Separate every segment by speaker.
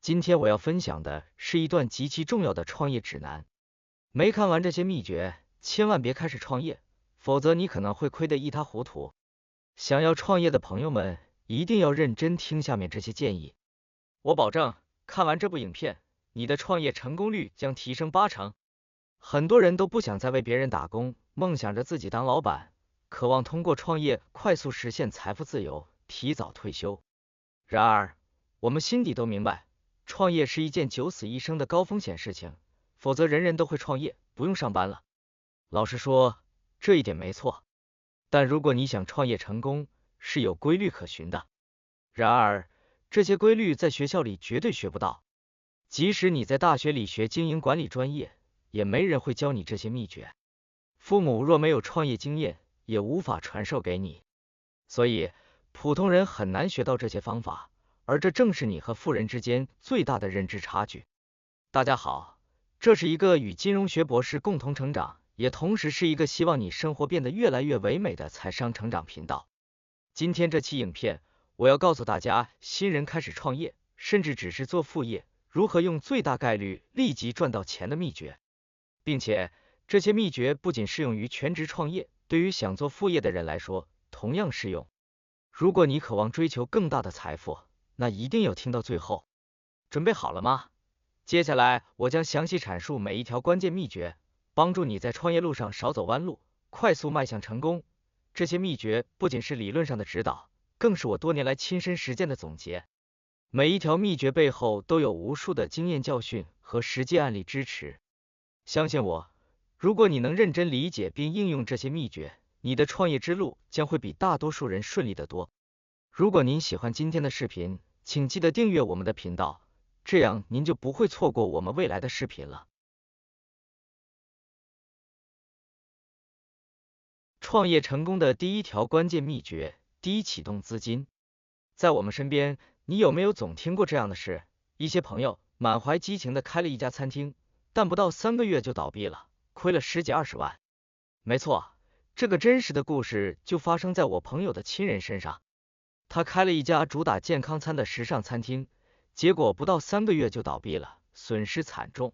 Speaker 1: 今天我要分享的是一段极其重要的创业指南。没看完这些秘诀，千万别开始创业，否则你可能会亏得一塌糊涂。想要创业的朋友们，一定要认真听下面这些建议。我保证，看完这部影片，你的创业成功率将提升80%。很多人都不想再为别人打工，梦想着自己当老板，渴望通过创业快速实现财富自由，提早退休。然而，我们心底都明白，创业是一件九死一生的高风险事情，否则人人都会创业，不用上班了。老实说，这一点没错。但如果你想创业成功，是有规律可循的。然而，这些规律在学校里绝对学不到。即使你在大学里学经营管理专业，也没人会教你这些秘诀。父母若没有创业经验，也无法传授给你。所以，普通人很难学到这些方法。而这正是你和富人之间最大的认知差距。大家好，这是一个与金融学博士共同成长，也同时是一个希望你生活变得越来越唯美的财商成长频道。今天这期影片，我要告诉大家，新人开始创业，甚至只是做副业，如何用最大概率立即赚到钱的秘诀。并且，这些秘诀不仅适用于全职创业，对于想做副业的人来说，同样适用。如果你渴望追求更大的财富，那一定要听到最后。准备好了吗？接下来我将详细阐述每一条关键秘诀，帮助你在创业路上少走弯路，快速迈向成功。这些秘诀不仅是理论上的指导，更是我多年来亲身实践的总结。每一条秘诀背后都有无数的经验教训和实际案例支持。相信我，如果你能认真理解并应用这些秘诀，你的创业之路将会比大多数人顺利得多。如果您喜欢今天的视频，请记得订阅我们的频道，这样您就不会错过我们未来的视频了。创业成功的第一条关键秘诀：低启动资金。在我们身边，你有没有总听过这样的事？一些朋友满怀激情的开了一家餐厅，但不到3个月就倒闭了，亏了10几20万。没错，这个真实的故事就发生在我朋友的亲人身上。他开了一家主打健康餐的时尚餐厅，结果不到3个月就倒闭了，损失惨重。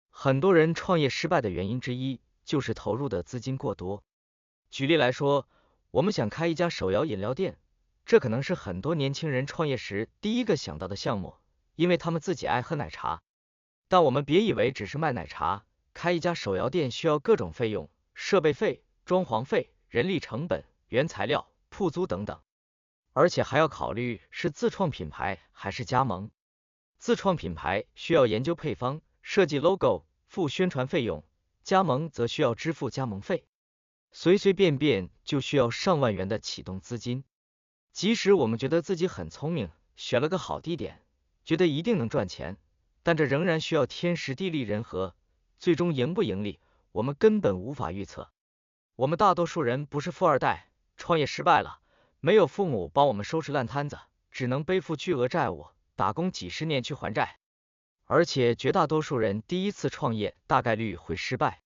Speaker 1: 很多人创业失败的原因之一，就是投入的资金过多。举例来说，我们想开一家手摇饮料店，这可能是很多年轻人创业时第一个想到的项目，因为他们自己爱喝奶茶。但我们别以为只是卖奶茶，开一家手摇店需要各种费用，设备费、装潢费、人力成本、原材料、铺租等等。而且还要考虑是自创品牌还是加盟。自创品牌需要研究配方、设计 logo、付宣传费用，加盟则需要支付加盟费，随随便便就需要上万元的启动资金。即使我们觉得自己很聪明，选了个好地点，觉得一定能赚钱，但这仍然需要天时地利人和，最终盈不盈利，我们根本无法预测。我们大多数人不是富二代，创业失败了，没有父母帮我们收拾烂摊子，只能背负巨额债务，打工几十年去还债。而且绝大多数人第一次创业大概率会失败，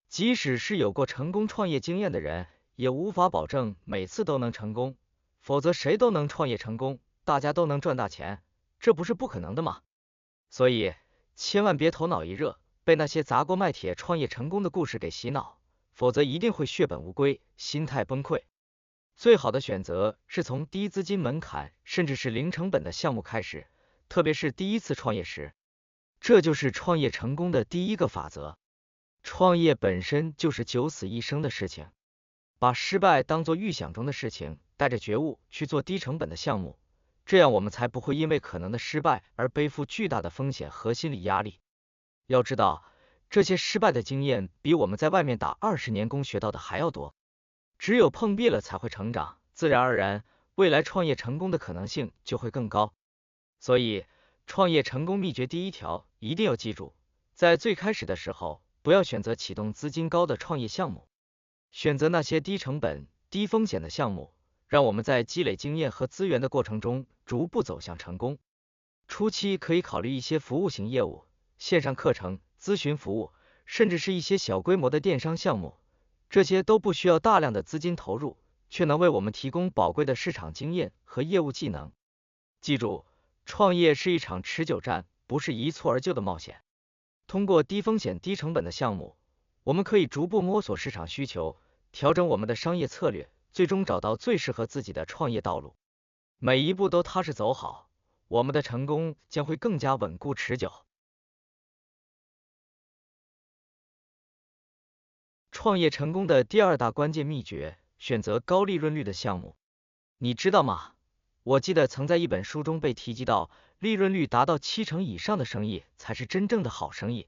Speaker 1: 即使是有过成功创业经验的人，也无法保证每次都能成功，否则谁都能创业成功，大家都能赚大钱，这不是不可能的吗？所以千万别头脑一热，被那些砸锅卖铁创业成功的故事给洗脑，否则一定会血本无归，心态崩溃。最好的选择是从低资金门槛甚至是零成本的项目开始，特别是第一次创业时。这就是创业成功的第一个法则。创业本身就是九死一生的事情，把失败当作预想中的事情，带着觉悟去做低成本的项目，这样我们才不会因为可能的失败而背负巨大的风险和心理压力。要知道，这些失败的经验比我们在外面打20年工学到的还要多。只有碰壁了才会成长，自然而然，未来创业成功的可能性就会更高。所以，创业成功秘诀第一条，一定要记住，在最开始的时候，不要选择启动资金高的创业项目，选择那些低成本、低风险的项目，让我们在积累经验和资源的过程中，逐步走向成功。初期可以考虑一些服务型业务，线上课程、咨询服务，甚至是一些小规模的电商项目。这些都不需要大量的资金投入，却能为我们提供宝贵的市场经验和业务技能。记住，创业是一场持久战，不是一蹴而就的冒险。通过低风险低成本的项目，我们可以逐步摸索市场需求，调整我们的商业策略，最终找到最适合自己的创业道路。每一步都踏实走好，我们的成功将会更加稳固持久。创业成功的第二大关键秘诀，选择高利润率的项目。你知道吗？我记得曾在一本书中被提及到，利润率达到70%以上的生意才是真正的好生意。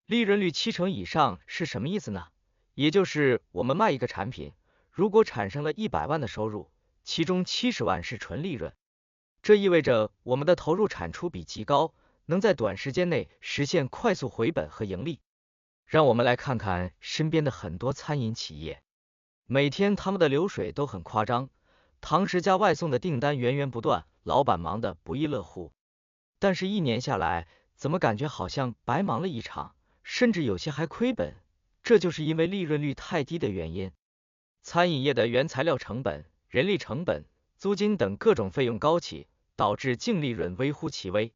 Speaker 1: 利润率70%以上是什么意思呢？也就是我们卖一个产品，如果产生了100万的收入，其中70万是纯利润。这意味着我们的投入产出比极高，能在短时间内实现快速回本和盈利。让我们来看看身边的很多餐饮企业，每天他们的流水都很夸张，堂食加外送的订单源源不断，老板忙得不亦乐乎。但是1年下来，怎么感觉好像白忙了一场，甚至有些还亏本？这就是因为利润率太低的原因。餐饮业的原材料成本、人力成本、租金等各种费用高企，导致净利润微乎其微。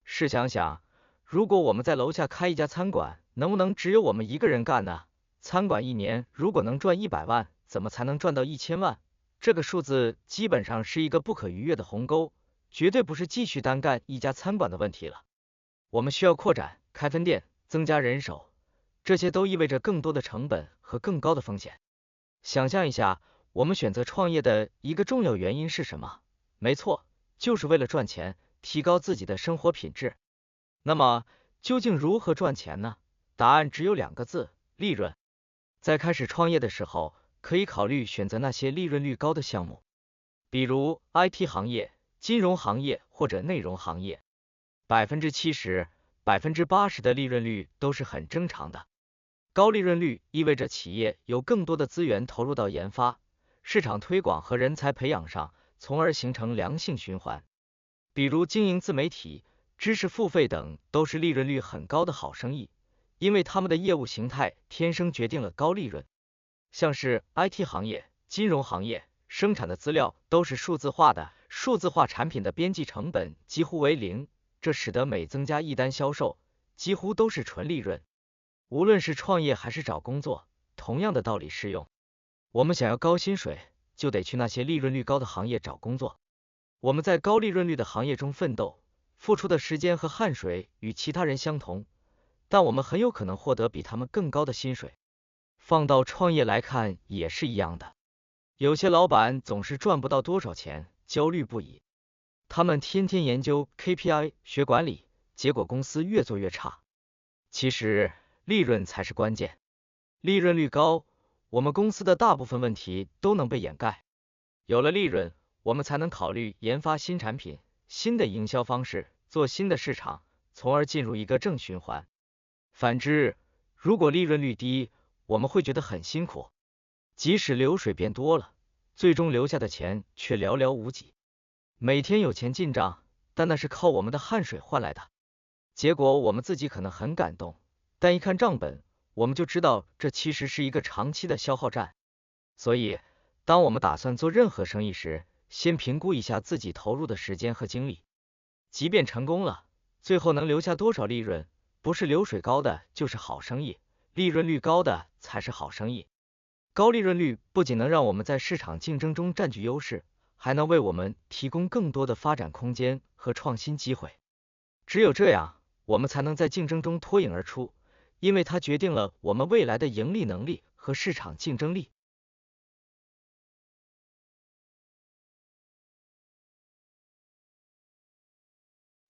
Speaker 1: 试想想，如果我们在楼下开一家餐馆，能不能只有我们一个人干呢？餐馆1年如果能赚100万，怎么才能赚到1000万？这个数字基本上是一个不可逾越的鸿沟，绝对不是继续单干一家餐馆的问题了。我们需要扩展、开分店、增加人手，这些都意味着更多的成本和更高的风险。想象一下，我们选择创业的一个重要原因是什么？没错，就是为了赚钱，提高自己的生活品质。那么，究竟如何赚钱呢？答案只有2个字：利润。在开始创业的时候，可以考虑选择那些利润率高的项目，比如 IT 行业、金融行业或者内容行业。70%、80%的利润率都是很正常的。高利润率意味着企业有更多的资源投入到研发、市场推广和人才培养上，从而形成良性循环。比如经营自媒体、知识付费等都是利润率很高的好生意，因为他们的业务形态天生决定了高利润。像是 IT 行业、金融行业，生产的资料都是数字化的，数字化产品的边际成本几乎为0，这使得每增加1单销售，几乎都是纯利润。无论是创业还是找工作，同样的道理适用。我们想要高薪水，就得去那些利润率高的行业找工作。我们在高利润率的行业中奋斗，付出的时间和汗水与其他人相同，但我们很有可能获得比他们更高的薪水。放到创业来看也是一样的，有些老板总是赚不到多少钱，焦虑不已。他们天天研究 KPI 学管理，结果公司越做越差。其实利润才是关键，利润率高，我们公司的大部分问题都能被掩盖。有了利润，我们才能考虑研发新产品、新的营销方式，做新的市场，从而进入一个正循环。反之，如果利润率低，我们会觉得很辛苦，即使流水变多了，最终留下的钱却寥寥无几。每天有钱进账，但那是靠我们的汗水换来的，结果我们自己可能很感动，但一看账本，我们就知道这其实是一个长期的消耗战。所以，当我们打算做任何生意时，先评估一下自己投入的时间和精力。即便成功了，最后能留下多少利润，不是流水高的就是好生意，利润率高的才是好生意。高利润率不仅能让我们在市场竞争中占据优势，还能为我们提供更多的发展空间和创新机会。只有这样，我们才能在竞争中脱颖而出，因为它决定了我们未来的盈利能力和市场竞争力。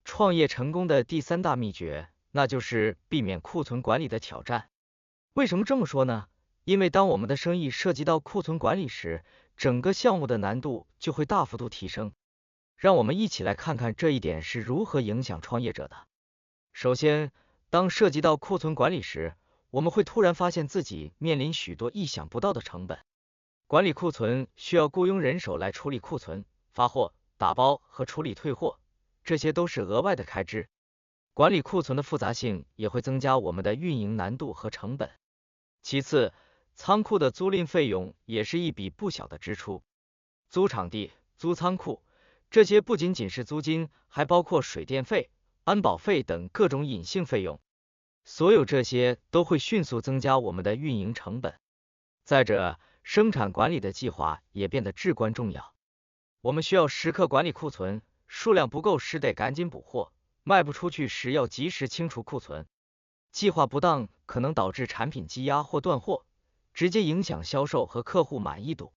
Speaker 1: 创业成功的第3大秘诀，那就是避免库存管理的挑战。为什么这么说呢？因为当我们的生意涉及到库存管理时，整个项目的难度就会大幅度提升。让我们一起来看看这一点是如何影响创业者的。首先，当涉及到库存管理时，我们会突然发现自己面临许多意想不到的成本。管理库存需要雇佣人手来处理库存、发货、打包和处理退货，这些都是额外的开支。管理库存的复杂性也会增加我们的运营难度和成本。其次，仓库的租赁费用也是一笔不小的支出。租场地、租仓库，这些不仅仅是租金，还包括水电费、安保费等各种隐性费用。所有这些都会迅速增加我们的运营成本。再者，生产管理的计划也变得至关重要。我们需要时刻管理库存，数量不够时得赶紧补货，卖不出去时要及时清除库存。计划不当可能导致产品积压或断货，直接影响销售和客户满意度。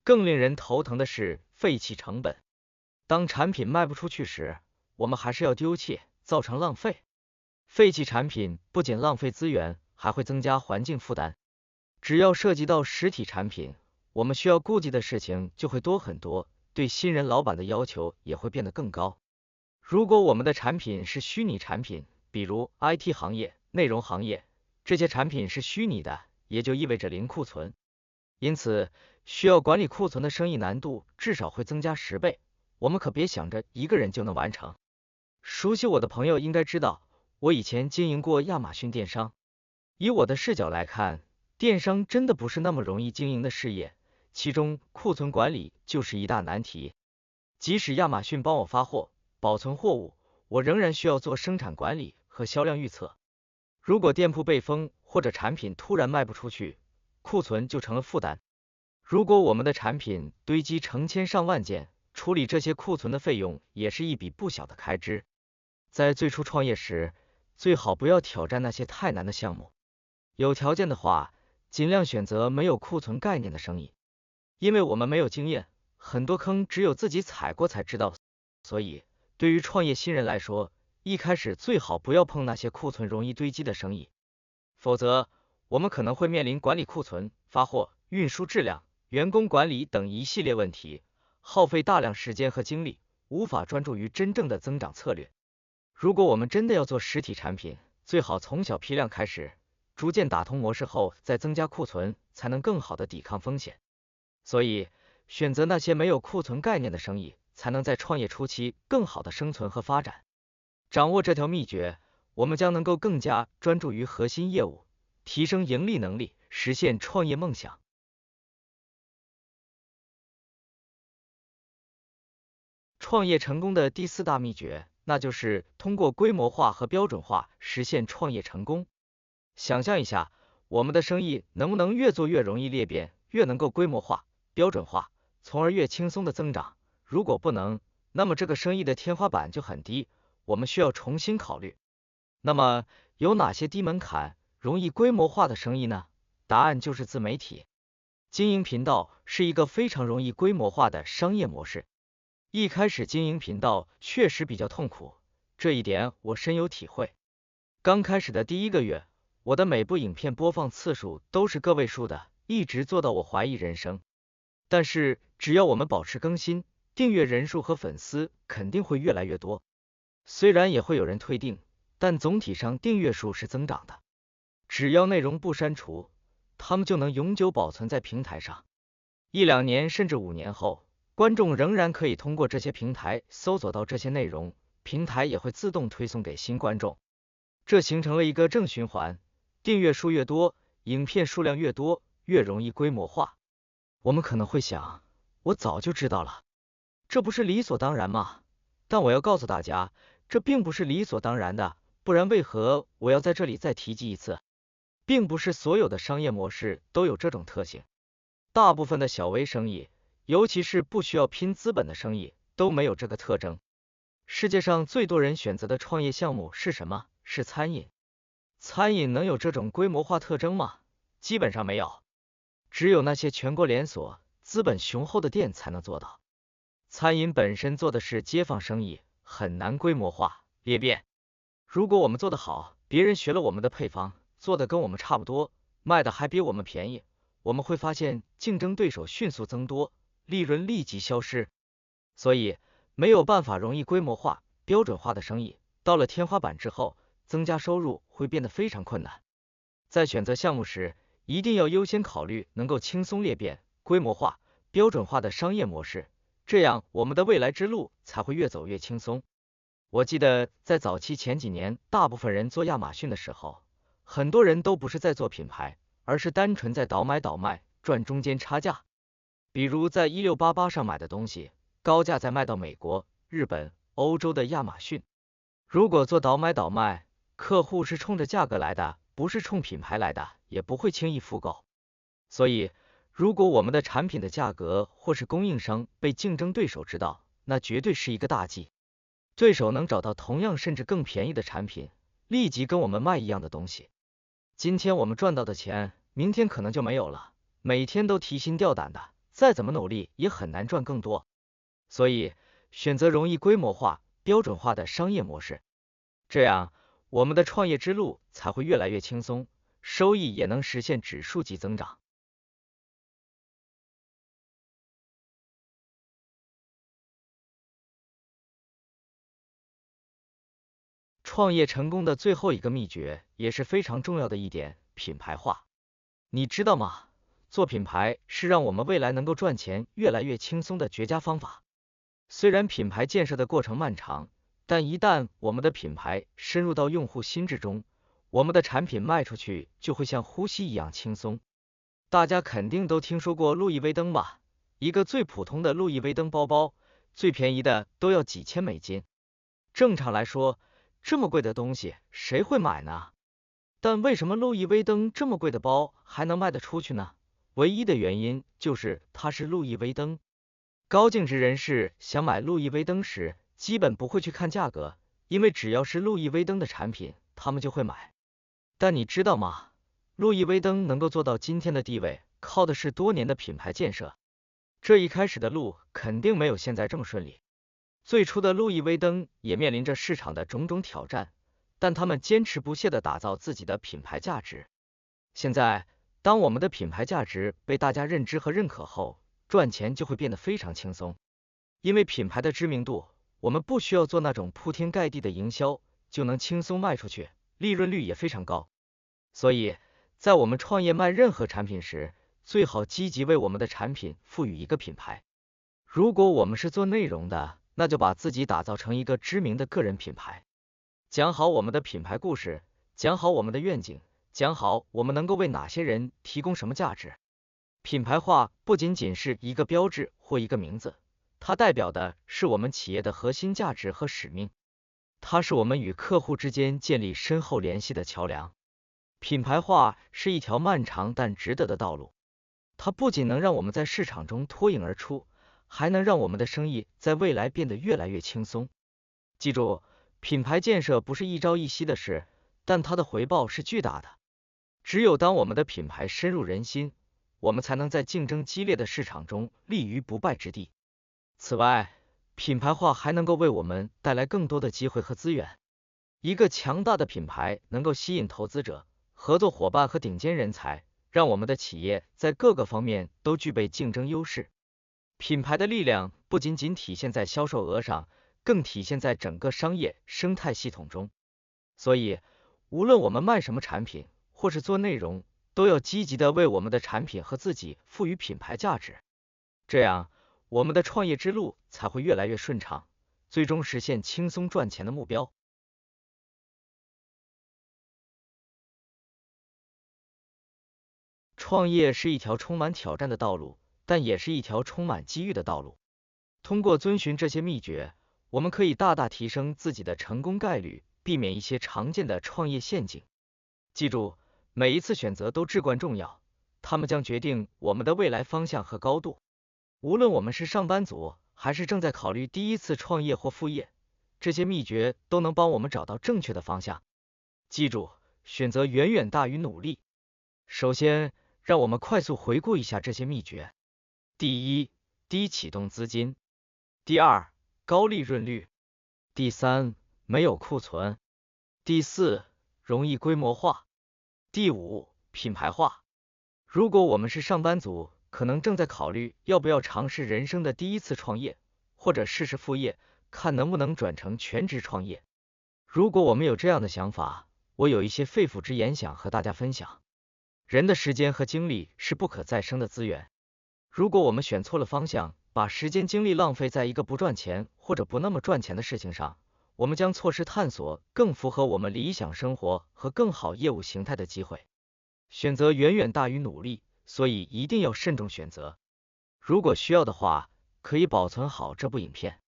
Speaker 1: 更令人头疼的是废弃成本。当产品卖不出去时，我们还是要丢弃，造成浪费。废弃产品不仅浪费资源，还会增加环境负担。只要涉及到实体产品，我们需要顾及的事情就会多很多，对新人老板的要求也会变得更高。如果我们的产品是虚拟产品，比如 IT 行业、内容行业，这些产品是虚拟的，也就意味着零库存。因此，需要管理库存的生意难度至少会增加10倍。我们可别想着一个人就能完成。熟悉我的朋友应该知道，我以前经营过亚马逊电商。以我的视角来看，电商真的不是那么容易经营的事业，其中库存管理就是一大难题。即使亚马逊帮我发货、保存货物，我仍然需要做生产管理和销量预测。如果店铺被封或者产品突然卖不出去，库存就成了负担。如果我们的产品堆积成千上万件，处理这些库存的费用也是一笔不小的开支。在最初创业时，最好不要挑战那些太难的项目。有条件的话，尽量选择没有库存概念的生意。因为我们没有经验，很多坑只有自己踩过才知道，所以对于创业新人来说，一开始最好不要碰那些库存容易堆积的生意，否则我们可能会面临管理库存、发货、运输质量、员工管理等一系列问题，耗费大量时间和精力，无法专注于真正的增长策略。如果我们真的要做实体产品，最好从小批量开始，逐渐打通模式后再增加库存，才能更好的抵抗风险。所以，选择那些没有库存概念的生意，才能在创业初期更好的生存和发展。掌握这条秘诀，我们将能够更加专注于核心业务，提升盈利能力，实现创业梦想。创业成功的第4大秘诀，那就是通过规模化和标准化实现创业成功。想象一下，我们的生意能不能越做越容易裂变，越能够规模化、标准化，从而越轻松的增长？如果不能，那么这个生意的天花板就很低，我们需要重新考虑。那么有哪些低门槛、容易规模化的生意呢？答案就是自媒体。经营频道是一个非常容易规模化的商业模式。一开始经营频道确实比较痛苦，这一点我深有体会。刚开始的第1个月，我的每部影片播放次数都是个位数的，一直做到我怀疑人生。但是只要我们保持更新，订阅人数和粉丝肯定会越来越多。虽然也会有人退订，但总体上订阅数是增长的。只要内容不删除，他们就能永久保存在平台上。1、2年甚至5年后，观众仍然可以通过这些平台搜索到这些内容，平台也会自动推送给新观众。这形成了一个正循环，订阅数越多，影片数量越多，越容易规模化。我们可能会想，我早就知道了，这不是理所当然吗？但我要告诉大家，这并不是理所当然的，不然为何我要在这里再提及一次？并不是所有的商业模式都有这种特性，大部分的小微生意，尤其是不需要拼资本的生意，都没有这个特征。世界上最多人选择的创业项目是什么？是餐饮。餐饮能有这种规模化特征吗？基本上没有，只有那些全国连锁、资本雄厚的店才能做到。餐饮本身做的是街坊生意，很难规模化、裂变。如果我们做得好，别人学了我们的配方，做的跟我们差不多，卖的还比我们便宜，我们会发现竞争对手迅速增多，利润立即消失。所以没有办法容易规模化、标准化的生意，到了天花板之后，增加收入会变得非常困难。在选择项目时，一定要优先考虑能够轻松裂变、规模化、标准化的商业模式，这样我们的未来之路才会越走越轻松。我记得在早期前几年，大部分人做亚马逊的时候，很多人都不是在做品牌，而是单纯在倒买倒卖，赚中间差价。比如在1688上买的东西，高价再卖到美国、日本、欧洲的亚马逊。如果做倒买倒卖，客户是冲着价格来的，不是冲品牌来的，也不会轻易复购。所以，如果我们的产品的价格或是供应商被竞争对手知道，那绝对是一个大忌。对手能找到同样甚至更便宜的产品，立即跟我们卖一样的东西。今天我们赚到的钱，明天可能就没有了。每天都提心吊胆的，再怎么努力也很难赚更多。所以，选择容易规模化、标准化的商业模式，这样我们的创业之路才会越来越轻松，收益也能实现指数级增长。创业成功的最后一个秘诀，也是非常重要的一点，品牌化。你知道吗？做品牌是让我们未来能够赚钱越来越轻松的绝佳方法。虽然品牌建设的过程漫长，但一旦我们的品牌深入到用户心智中，我们的产品卖出去就会像呼吸一样轻松。大家肯定都听说过路易威登吧？一个最普通的路易威登包包，最便宜的都要几千美金。正常来说，这么贵的东西谁会买呢？但为什么路易威登这么贵的包还能卖得出去呢？唯一的原因就是它是路易威登。高净值人士想买路易威登时，基本不会去看价格，因为只要是路易威登的产品，他们就会买。但你知道吗？路易威登能够做到今天的地位，靠的是多年的品牌建设。这一开始的路肯定没有现在这么顺利。最初的路易威登也面临着市场的种种挑战，但他们坚持不懈地打造自己的品牌价值。现在，当我们的品牌价值被大家认知和认可后，赚钱就会变得非常轻松。因为品牌的知名度，我们不需要做那种铺天盖地的营销，就能轻松卖出去，利润率也非常高。所以，在我们创业卖任何产品时，最好积极为我们的产品赋予一个品牌。如果我们是做内容的，那就把自己打造成一个知名的个人品牌，讲好我们的品牌故事，讲好我们的愿景，讲好我们能够为哪些人提供什么价值。品牌化不仅仅是一个标志或一个名字，它代表的是我们企业的核心价值和使命，它是我们与客户之间建立深厚联系的桥梁。品牌化是一条漫长但值得的道路，它不仅能让我们在市场中脱颖而出，还能让我们的生意在未来变得越来越轻松。记住，品牌建设不是一朝一夕的事，但它的回报是巨大的。只有当我们的品牌深入人心，我们才能在竞争激烈的市场中立于不败之地。此外，品牌化还能够为我们带来更多的机会和资源。一个强大的品牌能够吸引投资者、合作伙伴和顶尖人才，让我们的企业在各个方面都具备竞争优势。品牌的力量不仅仅体现在销售额上，更体现在整个商业生态系统中。所以，无论我们卖什么产品，或是做内容，都要积极的为我们的产品和自己赋予品牌价值。这样，我们的创业之路才会越来越顺畅，最终实现轻松赚钱的目标。创业是一条充满挑战的道路，但也是一条充满机遇的道路。通过遵循这些秘诀，我们可以大大提升自己的成功概率，避免一些常见的创业陷阱。记住，每一次选择都至关重要，它们将决定我们的未来方向和高度。无论我们是上班族，还是正在考虑第一次创业或副业，这些秘诀都能帮我们找到正确的方向。记住，选择远远大于努力。首先，让我们快速回顾一下这些秘诀。第一，低启动资金。第二，高利润率。第三，没有库存。第四，容易规模化。第五，品牌化。如果我们是上班族，可能正在考虑要不要尝试人生的第一次创业，或者试试副业，看能不能转成全职创业。如果我们有这样的想法，我有一些肺腑之言想和大家分享。人的时间和精力是不可再生的资源，如果我们选错了方向，把时间精力浪费在一个不赚钱或者不那么赚钱的事情上，我们将错失探索更符合我们理想生活和更好业务形态的机会。选择远远大于努力，所以一定要慎重选择。如果需要的话，可以保存好这部影片。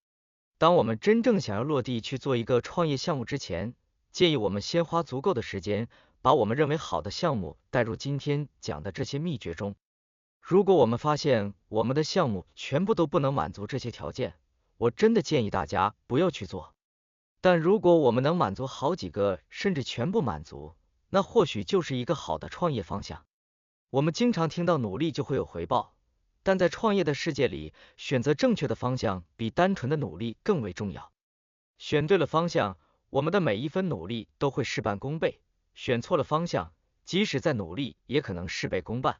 Speaker 1: 当我们真正想要落地去做一个创业项目之前，建议我们先花足够的时间，把我们认为好的项目带入今天讲的这些秘诀中。如果我们发现我们的项目全部都不能满足这些条件，我真的建议大家不要去做。但如果我们能满足好几个，甚至全部满足，那或许就是一个好的创业方向。我们经常听到努力就会有回报，但在创业的世界里，选择正确的方向比单纯的努力更为重要。选对了方向，我们的每一分努力都会事半功倍；选错了方向，即使再努力，也可能事倍功半。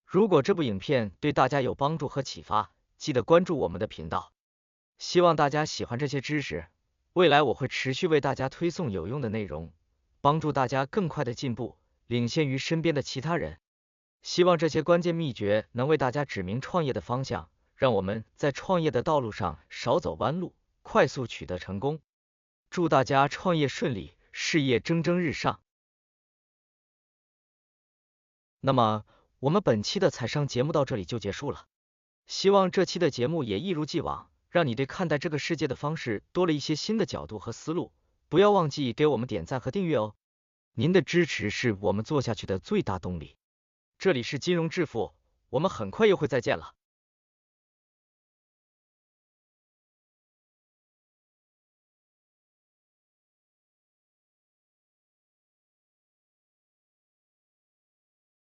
Speaker 1: 如果这部影片对大家有帮助和启发，记得关注我们的频道。希望大家喜欢这些知识，未来我会持续为大家推送有用的内容，帮助大家更快的进步，领先于身边的其他人。希望这些关键秘诀能为大家指明创业的方向，让我们在创业的道路上少走弯路，快速取得成功。祝大家创业顺利，事业蒸蒸日上。那么，我们本期的财商节目到这里就结束了。希望这期的节目也一如既往，让你对看待这个世界的方式多了一些新的角度和思路。不要忘记给我们点赞和订阅哦，您的支持是我们做下去的最大动力。这里是金融致富，我们很快又会再见了。